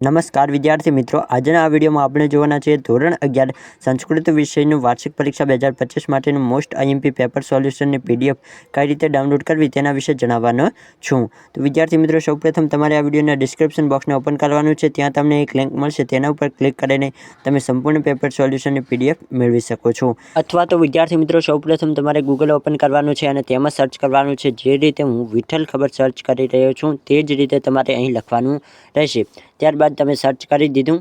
નમસ્કાર વિદ્યાર્થી મિત્રો, આજના આ વિડીયોમાં આપણે જોવાના છે ધોરણ 11 સંસ્કૃત વિષયનું વાર્ષિક પરીક્ષા 2025 માટેનું મોસ્ટ આઈએમપી પેપર સોલ્યુશનની પીડીએફ કઈ રીતે ડાઉનલોડ કરવી તેના વિશે જણાવવાનો છું। તો વિદ્યાર્થી મિત્રો, સૌપ્રથમ તમારે આ વિડીયોના ડિસ્ક્રિપ્શન બોક્સને ઓપન કરવાનું છે। ત્યાં તમને એક લિંક મળશે, તેના ઉપર ક્લિક કરીને તમે સંપૂર્ણ પેપર સોલ્યુશનની પીડીએફ મેળવી શકો છો। અથવા તો વિદ્યાર્થી મિત્રો, સૌપ્રથમ તમારે ગૂગલ ઓપન કરવાનું છે અને તેમાં સર્ચ કરવાનું છે। જે રીતે હું વિઠ્ઠલ ખબર સર્ચ કરી રહ્યો છું તે જ રીતે તમારે અહીં લખવાનું રહેશે। ત્યારબાદ તમે સર્ચ કરી દીધું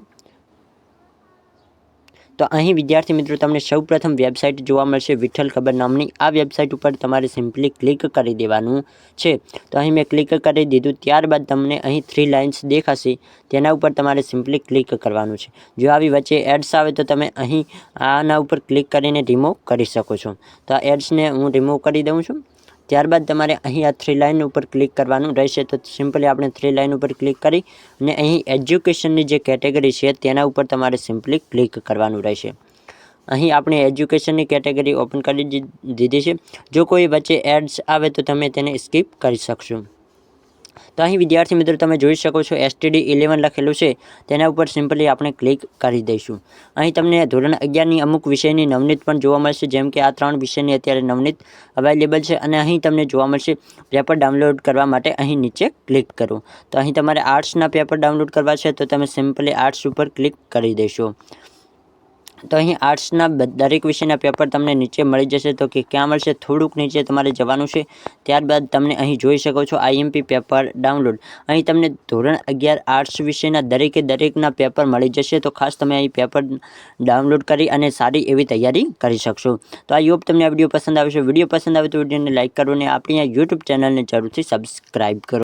તો અહીં વિદ્યાર્થી મિત્રો તમને સૌપ્રથમ વેબસાઇટ જોવા મળશે વિઠ્ઠલ ખબર નામની। આ વેબસાઇટ ઉપર તમારે સિમ્પલી ક્લિક કરી દેવાનું છે। તો અહીં મેં ક્લિક કરી દીધું। ત્યારબાદ તમને અહીં 3 લાઇન્સ દેખાશે, તેના ઉપર તમારે સિમ્પલી ક્લિક કરવાનું છે। જો આવી વચ્ચે એડ્સ આવે તો તમે અહીં આના ઉપર ક્લિક કરીને રિમૂવ કરી શકો છો। તો આ એડ્સને હું રિમૂવ કરી દઉં છું। ત્યારબાદ તમારે અહીં આ 3 લાઇન ઉપર ક્લિક કરવાનું રહેશે। તો સિમ્પલી આપણે 3 લાઇન ઉપર ક્લિક કરી અને અહીં એજ્યુકેશનની જે કેટેગરી છે તેના ઉપર તમારે સિમ્પલી ક્લિક કરવાનું રહેશે। અહીં આપણે એજ્યુકેશનની કેટેગરી ઓપન કરી દીધી છે। જો કોઈ વચ્ચે એડ્સ આવે તો તમે તેને સ્કીપ કરી શકશો। તો અહીં વિદ્યાર્થી મિત્રો તમે જોઈ શકો છો STD 11 લખેલું છે, તેના ઉપર સિમ્પલી આપણે ક્લિક કરી દઈશું। અહીં તમને ધોરણ 11ની અમુક વિષયની નવનીત પણ જોવા મળશે, જેમ કે આ 3 વિષયની અત્યારે નવનીત અવેલેબલ છે। અને અહીં તમને જોવા મળશે પેપર ડાઉનલોડ કરવા માટે અહીં નીચે ક્લિક કરો। તો અહીં તમારે આર્ટ્સના પેપર ડાઉનલોડ કરવા છે તો તમે સિમ્પલી આર્ટ્સ ઉપર ક્લિક કરી દેશો। તો અહીં આર્ટ્સના દરેક વિષયના પેપર તમને નીચે મળી જશે। તો કે ક્યાં મળશે, થોડુંક નીચે તમારે જવાનું છે। ત્યારબાદ તમને અહીં જોઈ શકો છો આઈએમપી પેપર ડાઉનલોડ। અહીં તમને ધોરણ 11 આર્ટ્સ વિષયના દરેકના પેપર મળી જશે। તો ખાસ તમે અહીં પેપર ડાઉનલોડ કરી અને સારી એવી તૈયારી કરી શકશો। તો આઈ હોપ તમને આ વિડીયો પસંદ આવશે। વિડીયો પસંદ આવે તો વિડીયોને લાઇક કરો અને આપણી આ યુટ્યુબ ચેનલને જરૂરથી સબસ્ક્રાઈબ કરો।